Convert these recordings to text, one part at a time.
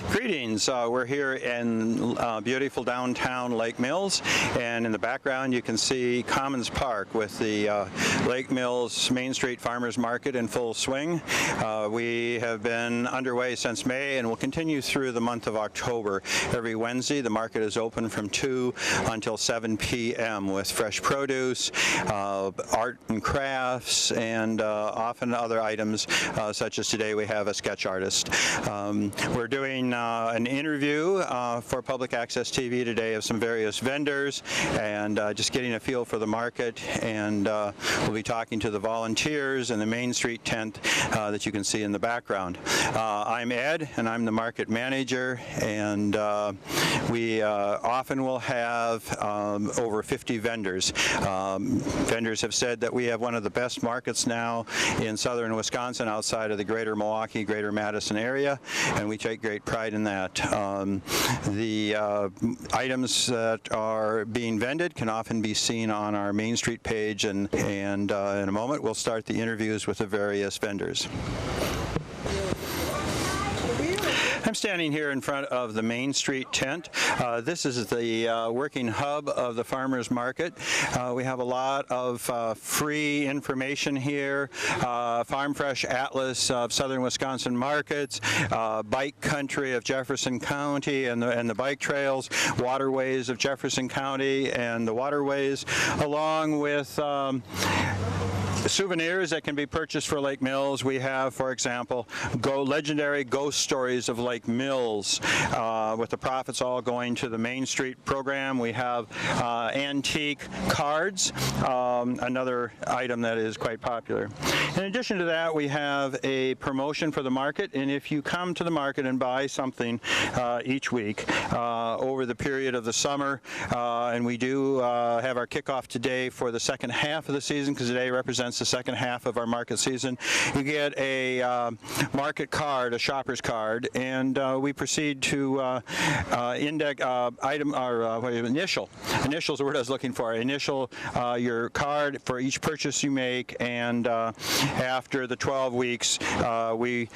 Greetings. We're here in beautiful downtown Lake Mills, and in the background you can see Commons Park with the Lake Mills Main Street Farmers Market in full swing. We have been underway since May and will continue through the month of October. Every Wednesday the market is open from 2 until 7 p.m. with fresh produce, art and crafts, and often other items such as today we have a sketch artist. We're doing an interview for Public Access TV today of some various vendors and just getting a feel for the market, and we'll be talking to the volunteers in the Main Street tent that you can see in the background. I'm Ed, and I'm the market manager, and we often will have over 50 vendors. Vendors have said that we have one of the best markets now in southern Wisconsin outside of the greater Milwaukee, greater Madison area, and we take great pride in that. The items that are being vended can often be seen on our Main Street page, and in a moment we'll start the interviews with the various vendors. I'm standing here in front of the Main Street tent. This is the working hub of the farmers market. We have a lot of free information here, Farm Fresh Atlas of Southern Wisconsin markets, bike country of Jefferson County and the bike trails, waterways of Jefferson County and the waterways, along with souvenirs that can be purchased for Lake Mills. We have, for example, legendary ghost stories of Lake Mills, with the profits all going to the Main Street program. We have antique cards, another item that is quite popular. In addition to that, we have a promotion for the market, and if you come to the market and buy something each week over the period of the summer, and we do have our kickoff today for the second half of the season, because today represents the second half of our market season, you get a market card, a shopper's card, and we proceed to index item, or initial. Initial is the word I was looking for. Initial your card for each purchase you make, and after the 12 weeks, you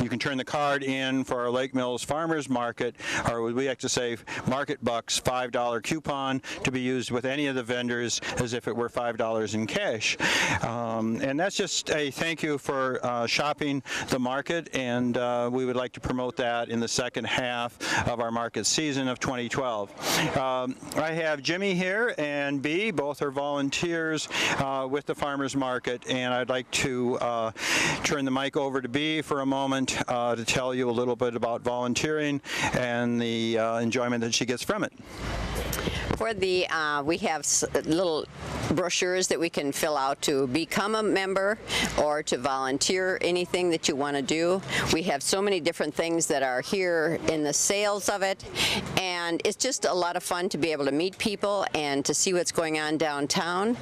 can turn the card in for our Lake Mills Farmers Market, or we like to say Market Bucks $5 coupon to be used with any of the vendors as if it were $5 in cash. And that's just a thank you for shopping the market, and we would like to promote that in the second half of our market season of 2012. I have Jimmy here and B, both are volunteers with the farmers market, and I'd like to turn the mic over to B for a moment to tell you a little bit about volunteering and the enjoyment that she gets from it. For the, we have little brochures that we can fill out to become a member or to volunteer, anything that you want to do. We have so many different things that are here in the sales of it, and it's just a lot of fun to be able to meet people and to see what's going on downtown.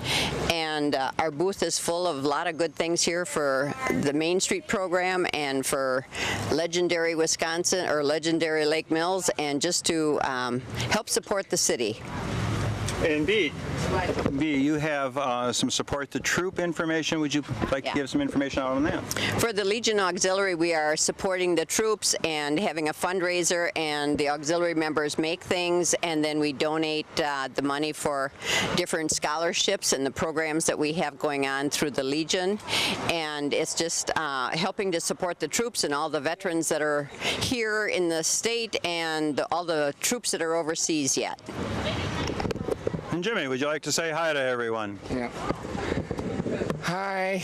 And our booth is full of a lot of good things here for the Main Street program and for legendary Wisconsin or legendary Lake Mills, and just to help support the city. And B, you have some support the troop information. Would you like to give some information out on that? For the Legion Auxiliary, we are supporting the troops and having a fundraiser, and the auxiliary members make things, and then we donate the money for different scholarships and the programs that we have going on through the Legion. And it's just helping to support the troops and all the veterans that are here in the state and all the troops that are overseas yet. And Jimmy, would you like to say hi to everyone? Yeah. Hi.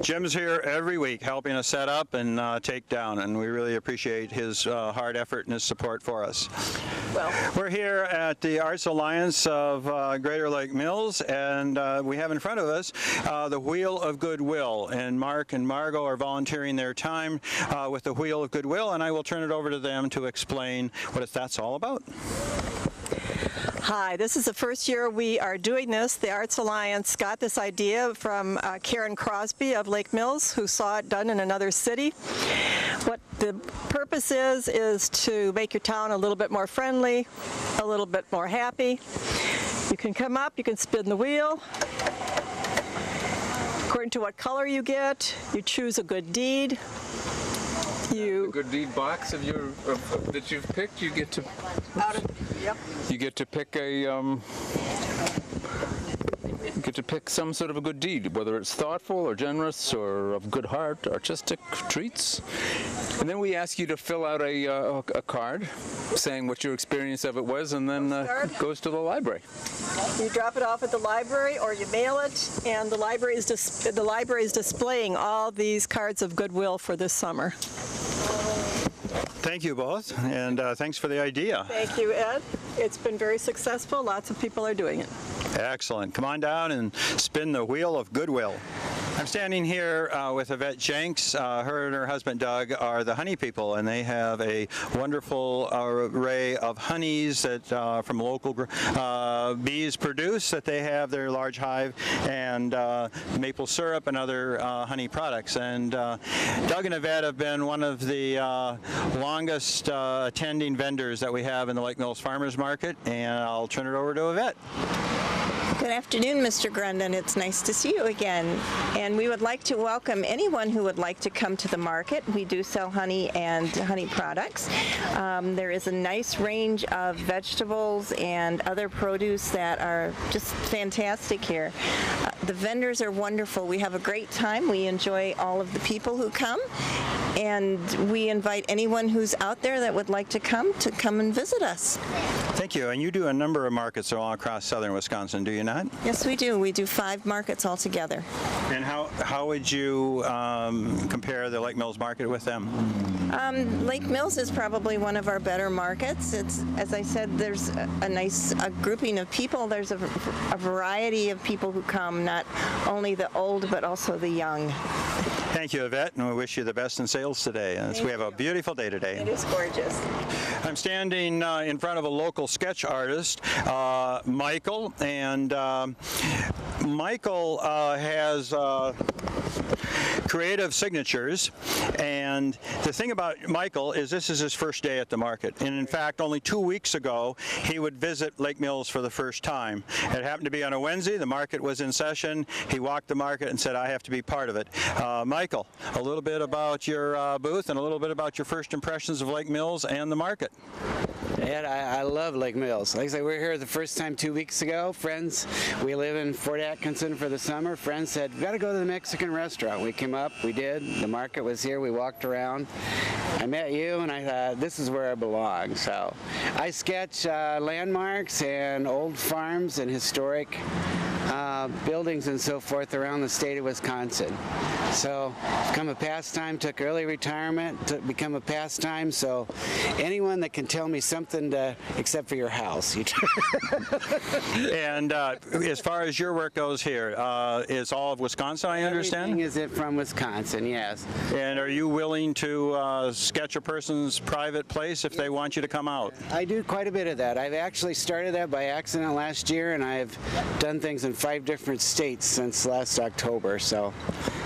Jim's here every week helping us set up and take down, and we really appreciate his hard effort and his support for us. Well, we're here at the Arts Alliance of Greater Lake Mills, and we have in front of us the Wheel of Goodwill, and Mark and Margot are volunteering their time with the Wheel of Goodwill, and I will turn it over to them to explain what that's all about. Hi, this is the first year we are doing this. The Arts Alliance got this idea from Karen Crosby of Lake Mills, who saw it done in another city. What the purpose is to make your town a little bit more friendly, a little bit more happy. You can come up, you can spin the wheel. According to what color you get, you choose a good deed. You Good deed box of your that you've picked. You get to Yep. you get to pick some sort of a good deed, whether it's thoughtful or generous or of good heart, artistic treats. And then we ask you to fill out a card saying what your experience of it was, and then it goes to the library. You drop it off at the library, or you mail it, and the library is displaying all these cards of goodwill for this summer. Thank you both, and thanks for the idea. Thank you, Ed. It's been very successful. Lots of people are doing it. Excellent. Come on down and spin the wheel of goodwill. I'm standing here with Yvette Jenks. Her and her husband Doug are the honey people, and they have a wonderful array of honeys that from local bees produce that they have their large hive, and maple syrup and other honey products. And Doug and Yvette have been one of the longest attending vendors that we have in the Lake Mills Farmers Market, and I'll turn it over to Yvette. Good afternoon, Mr. Grundon. It's nice to see you again. And we would like to welcome anyone who would like to come to the market. We do sell honey and honey products. There is a nice range of vegetables and other produce that are just fantastic here. The vendors are wonderful. We have a great time. We enjoy all of the people who come. And we invite anyone who's out there that would like to come and visit us. Thank you. And you do a number of markets all across southern Wisconsin, do you not? Yes, we do. We do 5 markets altogether. And how would you compare the Lake Mills market with them? Lake Mills is probably one of our better markets. It's, as I said, there's a nice grouping of people. There's a variety of people who come, not only the old but also the young. Thank you, Yvette, and we wish you the best in sales today. We have a beautiful day today. It is gorgeous. I'm standing in front of a local sketch artist, Michael, and Michael has creative signatures, and the thing about Michael is this is his first day at the market, and in fact only 2 weeks ago he would visit Lake Mills for the first time. It happened to be on a Wednesday. The market was in session. He walked the market and said, I have to be part of it. Michael, a little bit about your booth and a little bit about your first impressions of Lake Mills and the market. Ed, I love Lake Mills. Like I said, we were here the first time 2 weeks ago. Friends, we live in Fort Atkinson for the summer. Friends said, we got to go to the Mexican restaurant. We came up, we did. The market was here. We walked around. I met you, and I thought, this is where I belong. So I sketch landmarks and old farms and historic buildings and so forth around the state of Wisconsin. So it's become a pastime, took early retirement to become a pastime, so anyone that can tell me something except for your house. And as far as your work goes here, it's all of Wisconsin, I understand? Everything is it from Wisconsin, yes. And are you willing to sketch a person's private place if they want you to come out? I do quite a bit of that. I've actually started that by accident last year, and I've done things in 5 different states since last October, so.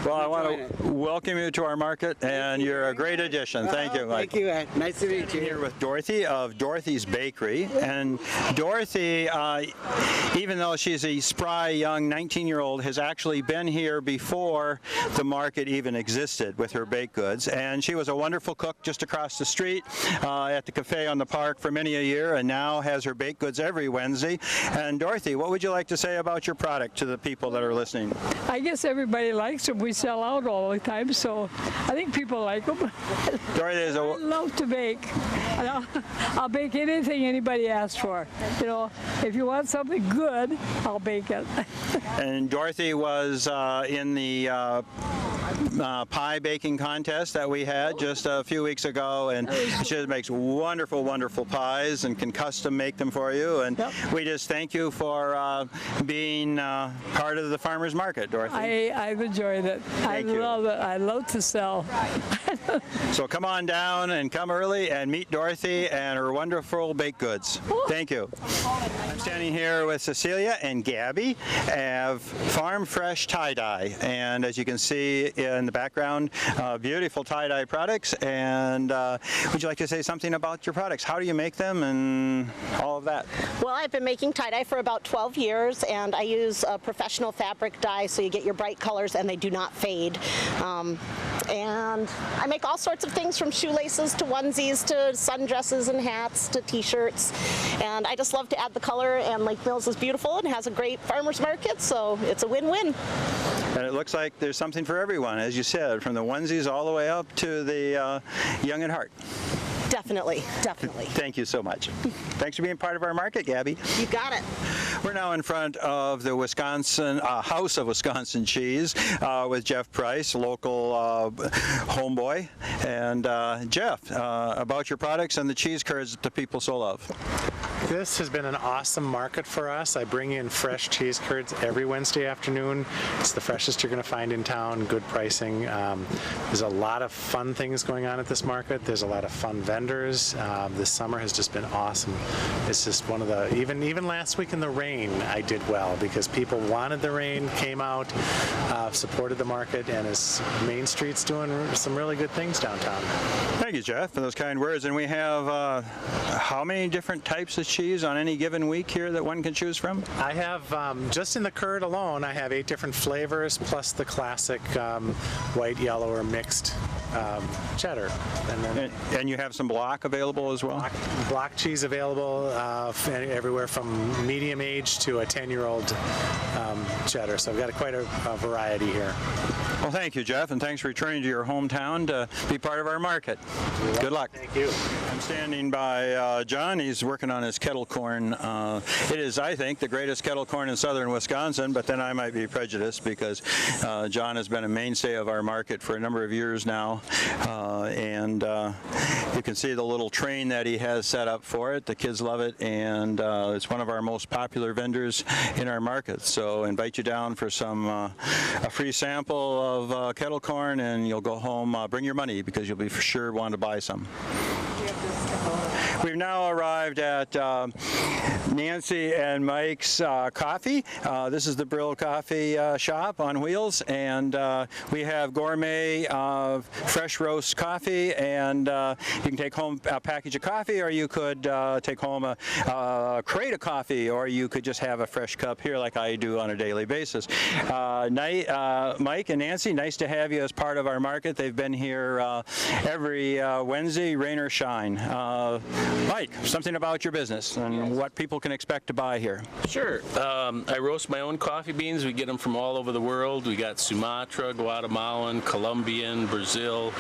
Well, I want to welcome you to our market, and you're a great addition. Thank you, Mike. Thank you, Ed. Nice to meet you. Here with Dorothy of Dorothys Bakery, and Dorothy, even though she's a spry young 19-year-old, has actually been here before the market even existed with her baked goods, and she was a wonderful cook just across the street at the cafe on the park for many a year, and now has her baked goods every Wednesday. And Dorothy, what would you like to say about your product to the people that are listening? I guess everybody likes them. We sell out all the time, so I think people like them. Dorothy is I love to bake. I'll bake anything anybody asks for. You know, if you want something good, I'll bake it. And Dorothy was in the pie baking contest that we had just a few weeks ago, and she just makes wonderful, wonderful pies and can custom make them for you. And we just thank you for being part of the farmers market, Dorothy. I've enjoyed it. I love it. I love to sell. So come on down and come early and meet Dorothy and her wonderful baked goods. Thank you. I'm standing here with Cecilia and Gabby of Farm Fresh Tie-Dye, and as you can see in the background, beautiful tie-dye products. And would you like to say something about your products? How do you make them and all of that? Well, I've been making tie-dye for about 12 years, and I use a professional fabric dye, so you get your bright colors and they do not fade. and I make all sorts of things from shoelaces to onesies to sundresses and hats to t-shirts, and I just love to add the color, and Lake Mills is beautiful and has a great farmers market, so it's a win-win. And it looks like there's something for everyone, as you said, from the onesies all the way up to the young at heart. Definitely, definitely. Thank you so much. Thanks for being part of our market, Gabby. You got it. We're now in front of the Wisconsin House of Wisconsin Cheese with Jeff Price, local homeboy. And Jeff, about your products and the cheese curds that the people so love. This has been an awesome market for us. I bring in fresh cheese curds every Wednesday afternoon. It's the freshest you're going to find in town, good pricing. There's a lot of fun things going on at this market. There's a lot of fun vendors. This summer has just been awesome. It's just one of the, even last week in the rain, I did well because people wanted the rain, came out, supported the market, and Main Street's doing some really good things downtown. Thank you, Jeff, for those kind words. And we have how many different types of cheese on any given week here that one can choose from? I have, just in the curd alone, I have 8 different flavors plus the classic white, yellow, or mixed cheddar. And you have some block available as well? Block cheese available everywhere from medium age to a 10-year-old cheddar. So I've got quite a variety here. Well, thank you, Jeff, and thanks for returning to your hometown to be part of our market. Good luck. Thank you. I'm standing by John. He's working on his kettle corn. It is, I think, the greatest kettle corn in southern Wisconsin, but then I might be prejudiced because John has been a mainstay of our market for a number of years now. And you can see the little train that he has set up for it. The kids love it, and it's one of our most popular vendors in our market. So I invite you down for a free sample of kettle corn, and you'll go home, bring your money because you'll be for sure want to buy some. We've now arrived at Nancy and Mike's Coffee. This is the Brill Coffee Shop on wheels, and we have gourmet fresh roast coffee, and you can take home a package of coffee, or you could take home a crate of coffee, or you could just have a fresh cup here like I do on a daily basis. Mike and Nancy, nice to have you as part of our market. They've been here every Wednesday, rain or shine. Mike, something about your business and what people can expect to buy here. Sure. I roast my own coffee beans. We get them from all over the world. We got Sumatra, Guatemalan, Colombian, Brazil,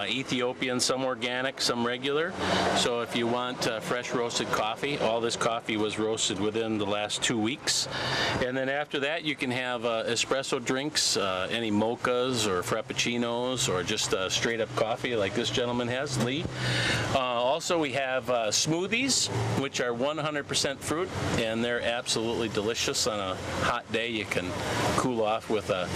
Ethiopian, some organic, some regular. So if you want fresh roasted coffee, all this coffee was roasted within the last 2 weeks. And then after that, you can have espresso drinks, any mochas or frappuccinos, or just straight up coffee like this gentleman has, Lee. Also, we have smoothies, which are 100% fruit, and they're absolutely delicious. On a hot day, you can cool off with a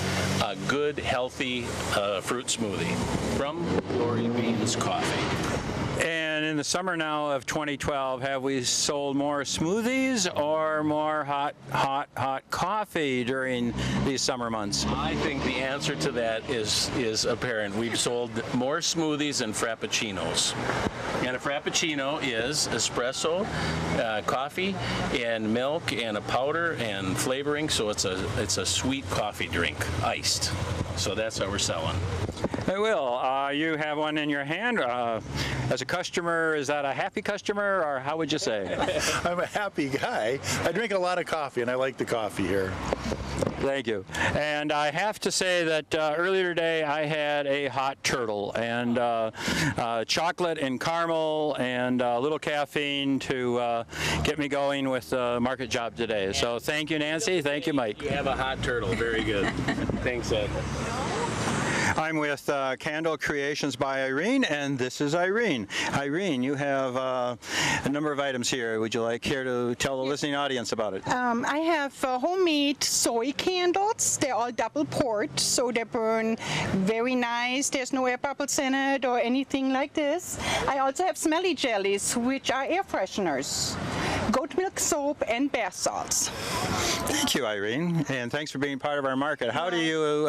good, healthy fruit smoothie from Glory Beans Coffee. And in the summer now of 2012, have we sold more smoothies or more hot coffee during these summer months? I think the answer to that is apparent. We've sold more smoothies than frappuccinos. And a frappuccino is espresso, coffee, and milk, and a powder and flavoring. So it's a sweet coffee drink, iced. So that's how we're selling. I will. You have one in your hand. As a customer, is that a happy customer, or how would you say? I'm a happy guy. I drink a lot of coffee, and I like the coffee here. Thank you. And I have to say that earlier today I had a hot turtle, and chocolate and caramel and a little caffeine to get me going with the market job today. So thank you, Nancy. Thank you, Mike. You have a hot turtle. Very good. Thanks, Ed. I'm with Candle Creations by Irene, and this is Irene. Irene, you have a number of items here. Would you like here to tell the listening audience about it? I have homemade soy candles. They're all double poured, so they burn very nice. There's no air bubbles in it or anything like this. I also have smelly jellies, which are air fresheners. Goat milk soap and bath salts. Thank you, Irene, and thanks for being part of our market. How do you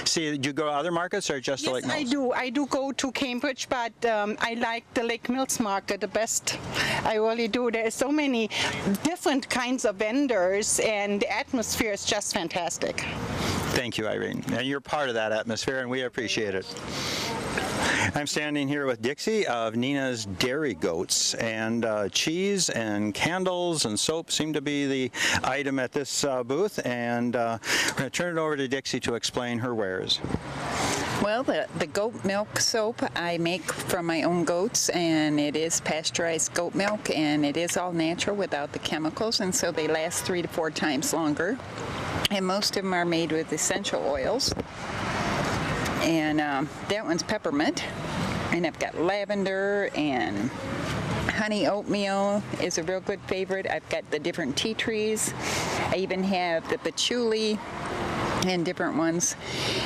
see? Do you go to other markets or just the Lake Mills? Yes, I do. I do go to Cambridge, but I like the Lake Mills market the best. I really do. There are so many different kinds of vendors, and the atmosphere is just fantastic. Thank you, Irene. And you're part of that atmosphere, and we appreciate it. I'm standing here with Dixie of Nina's Dairy Goats, and cheese and candles and soap seem to be the item at this booth, and we're going to turn it over to Dixie to explain her wares. Well, the goat milk soap I make from my own goats, and it is pasteurized goat milk, and it is all natural without the chemicals, and so they last 3 to 4 times longer. And most of them are made with essential oils. And that one's peppermint, and I've got lavender, and honey oatmeal is a real good favorite. I've got the different tea trees. I even have the patchouli and different ones.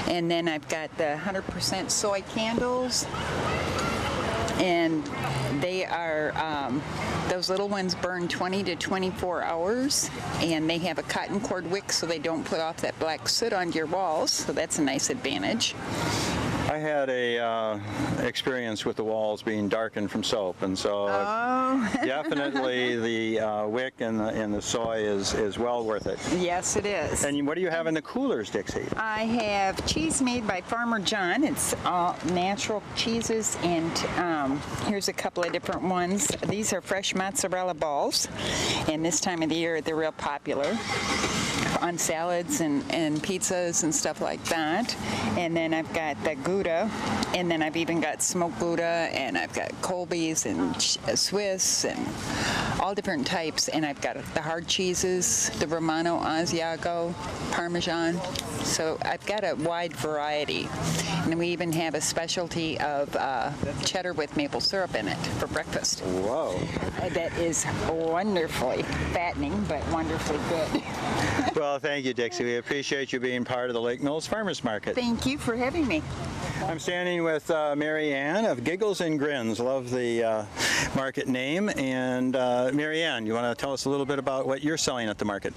And then I've got the 100% soy candles, and they are, those little ones burn 20 to 24 hours, and they have a cotton cord wick so they don't put off that black soot onto your walls, so that's a nice advantage. I had a experience with the walls being darkened from soap, and so definitely the wick and the soy is well worth it. Yes, it is. And what do you have in the coolers, Dixie? I have cheese made by Farmer John. It's all natural cheeses, and here's a couple of different ones. These are fresh mozzarella balls, and this time of the year they're real popular on salads and pizzas and stuff like that. And then I've got the Gouda, and then I've even got smoked Gouda, and I've got Colby's and Swiss and all different types. And I've got the hard cheeses, the Romano, Asiago, Parmesan. So I've got a wide variety. And we even have a specialty of cheddar with maple syrup in it for breakfast. Whoa. That is wonderfully fattening, but wonderfully good. Well, thank you, Dixie. We appreciate you being part of the Lake Mills Farmers Market. Thank you for having me. I'm standing with Mary Ann of Giggles Grins. Love the market name. And Mary Ann, you want to tell us a little bit about what you're selling at the market?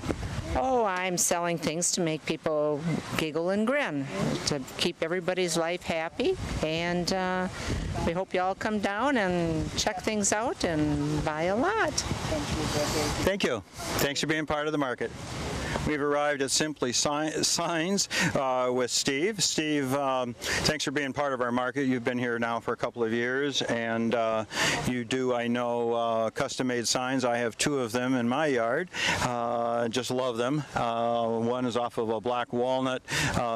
Oh, I'm selling things to make people giggle and grin, to keep everybody's life happy. And we hope you all come down and check things out and buy a lot. Thank you. Thanks for being part of the market. We've arrived at Simply Signs with Steve. Steve, thanks for being part of our market. You've been here now for a couple of years, and you do, I know, custom-made signs. I have 2 of them in my yard. Just love them. One is off of a black walnut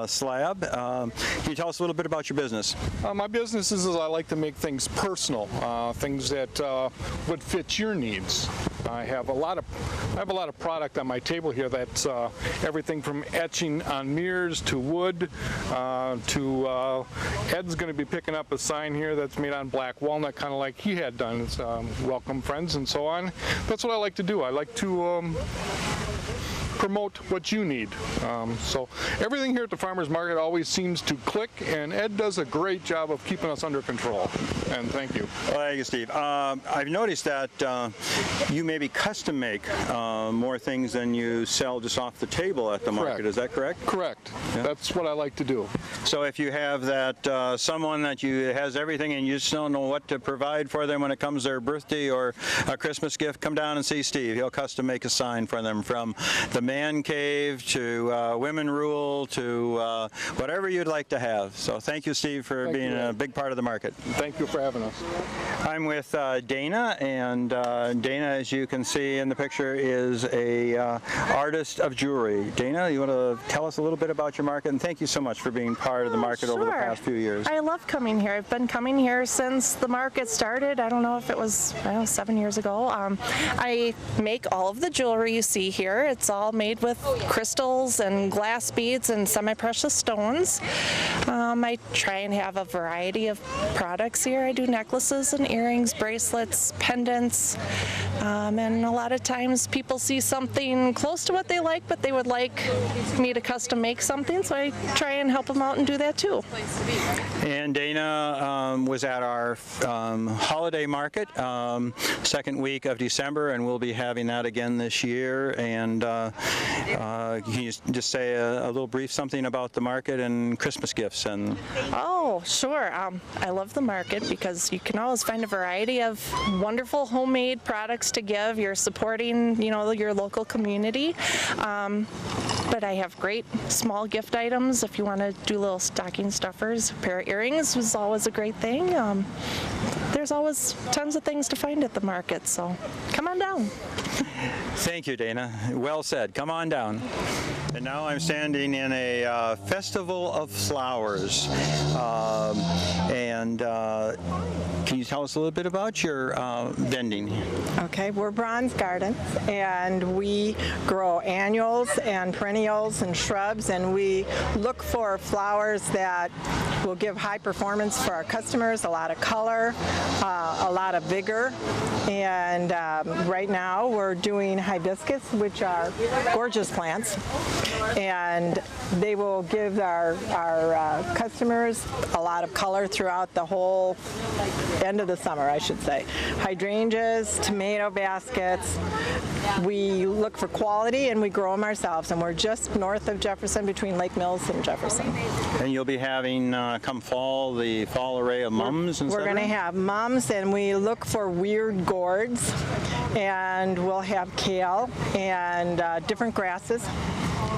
slab. Can you tell us a little bit about your business? My business is I like to make things personal, things that would fit your needs. I have a lot of product on my table here that's everything from etching on mirrors to wood to Ed's going to be picking up a sign here that's made on black walnut, kind of like he had done. It's welcome friends and so on. That's what I like to do. I like to promote what you need. So everything here at the farmers market always seems to click, and Ed does a great job of keeping us under control. And thank you. Well, thank you, Steve. I've noticed that you maybe custom make more things than you sell just off the table at the market. Correct. Is that correct? Correct. Yeah. That's what I like to do. So if you have that someone that has everything and you just don't know what to provide for them when it comes to their birthday or a Christmas gift, come down and see Steve. He'll custom make a sign for them, from the man cave to women rule to whatever you'd like to have. So thank you, Steve, for being a big part of the market. Thank you for having us. I'm with Dana, and Dana, as you can see in the picture, is a artist of jewelry. Dana, you want to tell us a little bit about your market? And thank you so much for being part of the market over the past few years. I love coming here. I've been coming here since the market started. I don't know if it was 7 years ago. I make all of the jewelry you see here. It's all made with crystals and glass beads and semi-precious stones. I try and have a variety of products here. I do necklaces and earrings, bracelets, pendants, and a lot of times people see something close to what they like, but they would like me to custom make something, so I try and help them out and do that too. And Dana was at our holiday market, second week of December, and we'll be having that again this year. And can you just say a little brief something about the market and Christmas gifts? And oh, sure. I love the market because you can always find a variety of wonderful homemade products to give. You're supporting, your local community. but I have great small gift items. If you want to do little stocking stuffers, a pair of earrings was always a great thing. There's always tons of things to find at the market, so come on down. Thank you, Dana. Well said. Come on down. And now I'm standing in a festival of flowers. Can you tell us a little bit about your vending? Okay, we're Bronze Gardens, and we grow annuals and perennials and shrubs, and we look for flowers that will give high performance for our customers, a lot of color, a lot of vigor. And right now we're doing hibiscus, which are gorgeous plants, and they will give our customers a lot of color throughout the whole end of the summer, I should say. Hydrangeas, tomato baskets. We look for quality and we grow them ourselves, and we're just north of Jefferson, between Lake Mills and Jefferson. And you'll be having, come fall, the fall array of mums and We're going to have mums, and we look for weird gourds, and we'll have kale and different grasses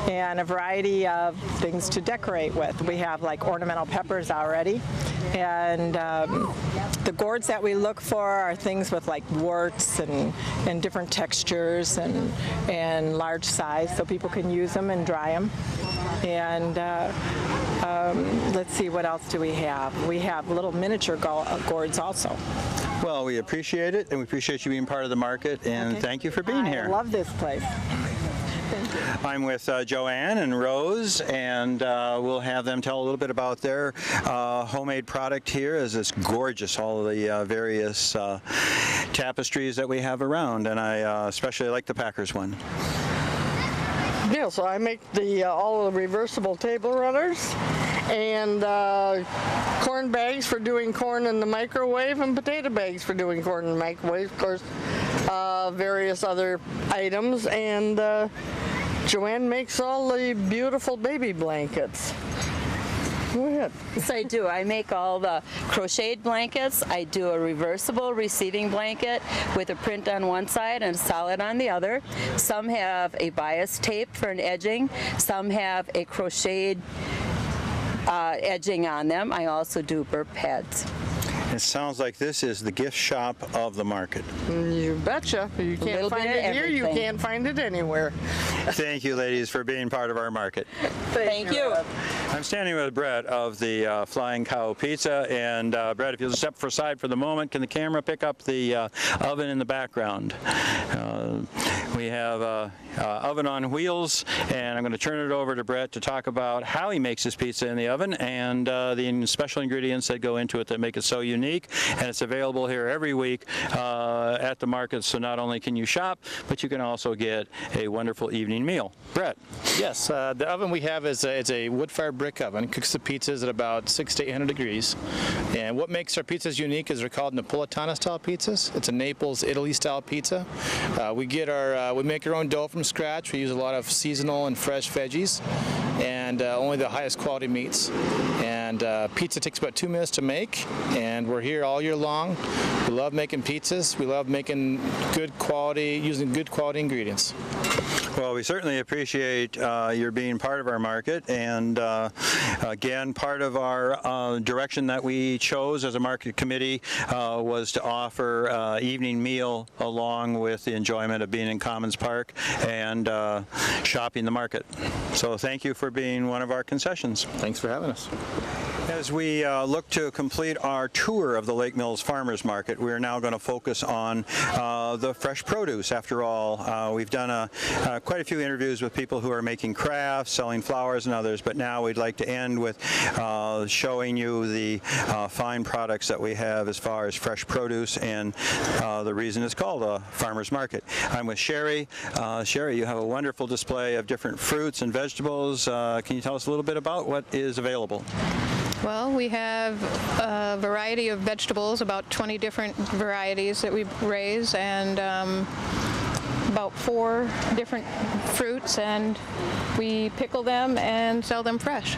and a variety of things to decorate with. We have like ornamental peppers already, and the gourds that we look for are things with like warts and different textures and large size, so people can use them and dry them. And let's see, what else do we have? We have little miniature gourds also. Well, we appreciate it, and we appreciate you being part of the market, and thank you for being here. I love this place. I'm with Joanne and Rose, and we'll have them tell a little bit about their homemade product here. As it's gorgeous, all of the various tapestries that we have around, and I especially like the Packers one. Yeah, so I make all of the reversible table runners and corn bags for doing corn in the microwave, and potato bags for doing corn in the microwave, of course, various other items, and Joanne makes all the beautiful baby blankets. Go ahead. Yes, I do. I make all the crocheted blankets. I do a reversible receiving blanket with a print on one side and a solid on the other. Some have a bias tape for an edging. Some have a crocheted edging on them. I also do burp pads. It sounds like this is the gift shop of the market. You betcha. You can't find it here, you can't find it anywhere. Thank you, ladies, for being part of our market. Thank you. I'm standing with Brett of the Flying Cow Pizza, and Brett, if you'll step aside for the moment, can the camera pick up the oven in the background? We have an oven on wheels, and I'm going to turn it over to Brett to talk about how he makes his pizza in the oven and the special ingredients that go into it that make it so unique. And it's available here every week at the market, so not only can you shop, but you can also get a wonderful evening meal. Brett. Yes, the oven we have is a wood-fired brick oven. It cooks the pizzas at about 600 to 800 degrees. And what makes our pizzas unique is they're called Napolitana-style pizzas. It's a Naples, Italy-style pizza. We make our own dough from scratch. We use a lot of seasonal and fresh veggies, and only the highest quality meats. And pizza takes about 2 minutes to make, and we're here all year long. We love making pizzas. We love making good quality, using good quality ingredients. Well, we certainly appreciate your being part of our market, and again, part of our direction that we chose as a market committee was to offer evening meal along with the enjoyment of being in Commons Park and shopping the market. So thank you for being one of our concessions. Thanks for having us. As we look to complete our tour of the Lake Mills Farmers Market, we're now going to focus on the fresh produce. After all, we've done quite a few interviews with people who are making crafts, selling flowers and others, but now we'd like to end with showing you the fine products that we have as far as fresh produce, and the reason it's called a farmer's market. I'm with Sherry. Sherry, you have a wonderful display of different fruits and vegetables. Can you tell us a little bit about what is available? Well, we have a variety of vegetables, about 20 different varieties that we raise, and about 4 different fruits, and we pickle them and sell them fresh.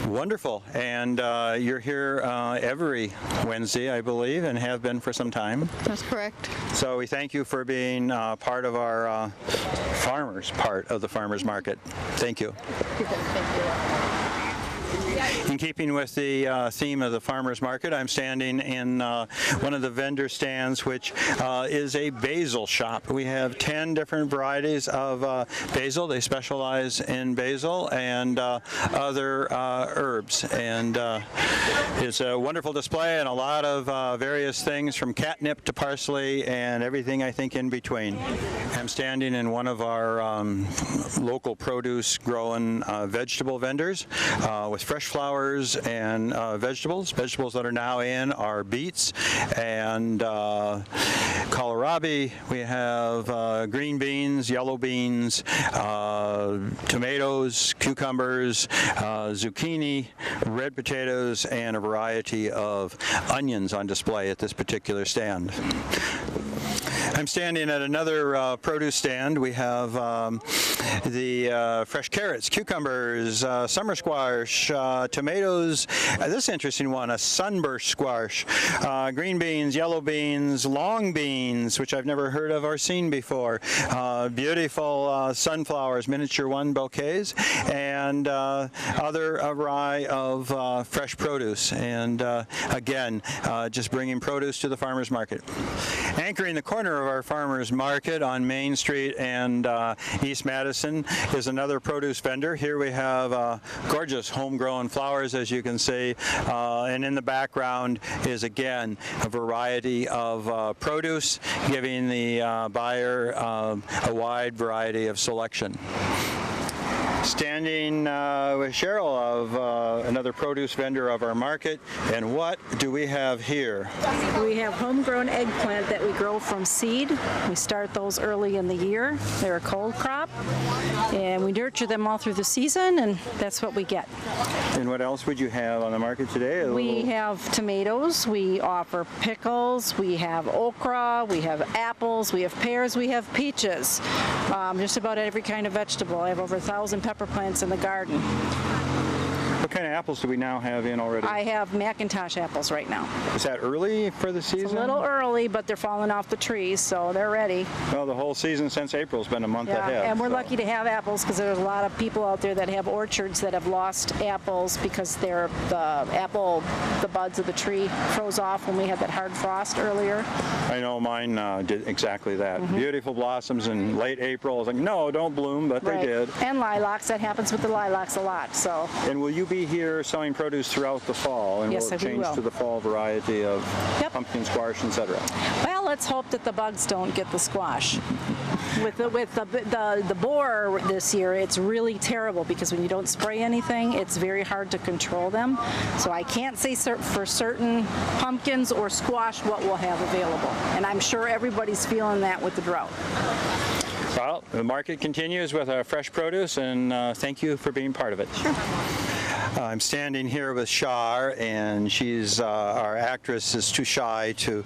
Wonderful. And you're here every Wednesday, I believe, and have been for some time. That's correct. So we thank you for being part of our farmers part of the farmers market. Thank you. In keeping with the theme of the farmers market, I'm standing in one of the vendor stands, which is a basil shop. We have 10 different varieties of basil. They specialize in basil and other herbs. And it's a wonderful display and a lot of various things from catnip to parsley and everything I think in between. I'm standing in one of our local produce growing vegetable vendors with fresh flowers and vegetables. Vegetables that are now in are beets and kohlrabi. We have green beans, yellow beans, tomatoes, cucumbers, zucchini, red potatoes, and a variety of onions on display at this particular stand. I'm standing at another produce stand. We have the fresh carrots, cucumbers, summer squash, tomatoes, this interesting one, a sunburst squash, green beans, yellow beans, long beans, which I've never heard of or seen before, beautiful sunflowers, miniature one bouquets, and other array of fresh produce. And again, just bringing produce to the farmers market. Anchoring the corner of our farmers market on Main Street and East Madison is another produce vendor. Here we have gorgeous homegrown flowers, as you can see, and in the background is again a variety of produce, giving the buyer a wide variety of selection. Standing with Cheryl of another produce vendor of our market, and what do we have here? We have homegrown eggplant that we grow from seed. We start those early in the year. They're a cold crop, and we nurture them all through the season, and that's what we get. And what else would you have on the market today? We have tomatoes, we offer pickles, we have okra, we have apples, we have pears, we have peaches, just about every kind of vegetable. I have over 1,000 pepper plants in the garden. What kind of apples do we now have in already? I have Macintosh apples right now. Is that early for the season? It's a little early, but they're falling off the trees, so they're ready. Well, the whole season since April's been a month ahead. And we're lucky to have apples because there's a lot of people out there that have orchards that have lost apples because the buds of the tree froze off when we had that hard frost earlier. I know mine did exactly that. Mm-hmm. Beautiful blossoms in late April. I was like, no, don't bloom, but they did. And lilacs, that happens with the lilacs a lot. So. And will you be here selling produce throughout the fall? And yes, will it change to the fall variety of pumpkin squash, etc.? Well, let's hope that the bugs don't get the squash. With the borer this year, it's really terrible because when you don't spray anything, it's very hard to control them. So I can't say for certain pumpkins or squash what we'll have available. And I'm sure everybody's feeling that with the drought. Well, the market continues with our fresh produce, and thank you for being part of it. Sure. I'm standing here with Shar, and she's our actress is too shy to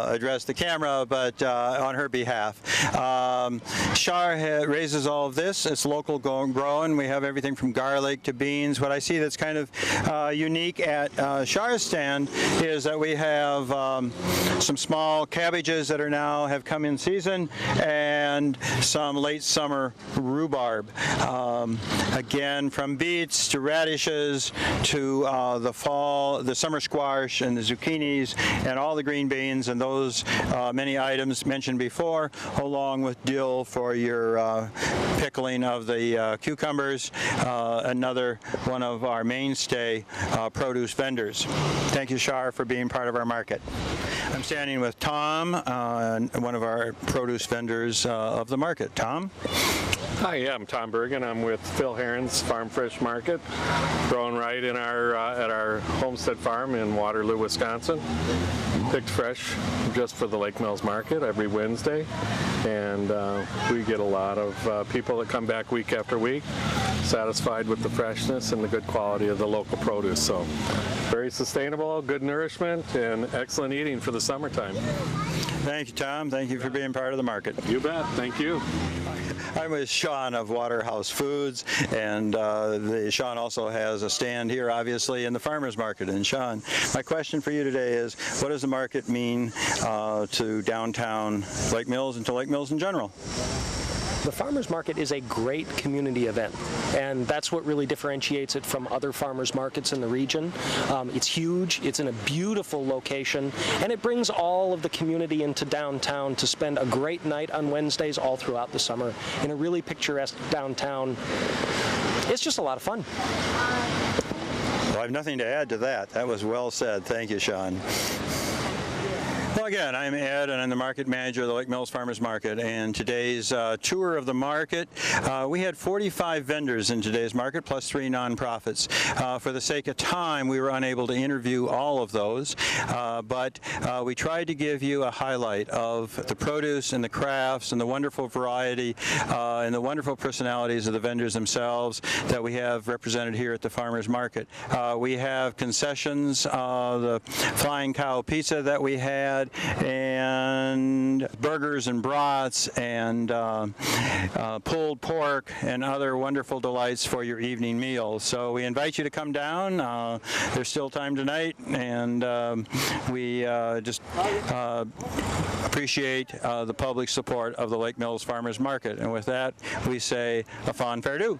address the camera, but on her behalf. Shar raises all of this. It's local grown. We have everything from garlic to beans. What I see that's kind of unique at Shar's stand is that we have some small cabbages that are now have come in season, and some late summer rhubarb. Again, from beets to radishes to the summer squash and the zucchinis and all the green beans and those many items mentioned before, along with dill for your pickling of the cucumbers, another one of our mainstay produce vendors. Thank you, Shar, for being part of our market. I'm standing with Tom, one of our produce vendors of the market. Tom? Hi, I'm Tom Berg, and I'm with Phil Herron's Farm Fresh Market, growing right in our at our homestead farm in Waterloo, Wisconsin. Picked fresh just for the Lake Mills Market every Wednesday, and we get a lot of people that come back week after week, satisfied with the freshness and the good quality of the local produce. So, very sustainable, good nourishment, and excellent eating for the summertime. Thank you, Tom. Thank you for being part of the market. You bet. Thank you. I'm with Sean of Waterhouse Foods, and Sean also has a stand here, obviously, in the farmers market. And Sean, my question for you today is, what does the market mean to downtown Lake Mills and to Lake Mills in general? The farmers market is a great community event, and that's what really differentiates it from other farmers markets in the region. It's huge, it's in a beautiful location, and it brings all of the community into downtown to spend a great night on Wednesdays all throughout the summer in a really picturesque downtown. It's just a lot of fun. Well, I have nothing to add to that. That was well said. Thank you, Sean. Well, again, I'm Ed, and I'm the market manager of the Lake Mills Farmers Market. And today's tour of the market, we had 45 vendors in today's market, plus 3 nonprofits. For the sake of time, we were unable to interview all of those, but we tried to give you a highlight of the produce and the crafts and the wonderful variety and the wonderful personalities of the vendors themselves that we have represented here at the Farmers Market. We have concessions, the Flying Cow Pizza that we had, and burgers and brats and pulled pork and other wonderful delights for your evening meal. So we invite you to come down. There's still time tonight, and we just appreciate the public support of the Lake Mills Farmers Market. And with that, we say a fond farewell.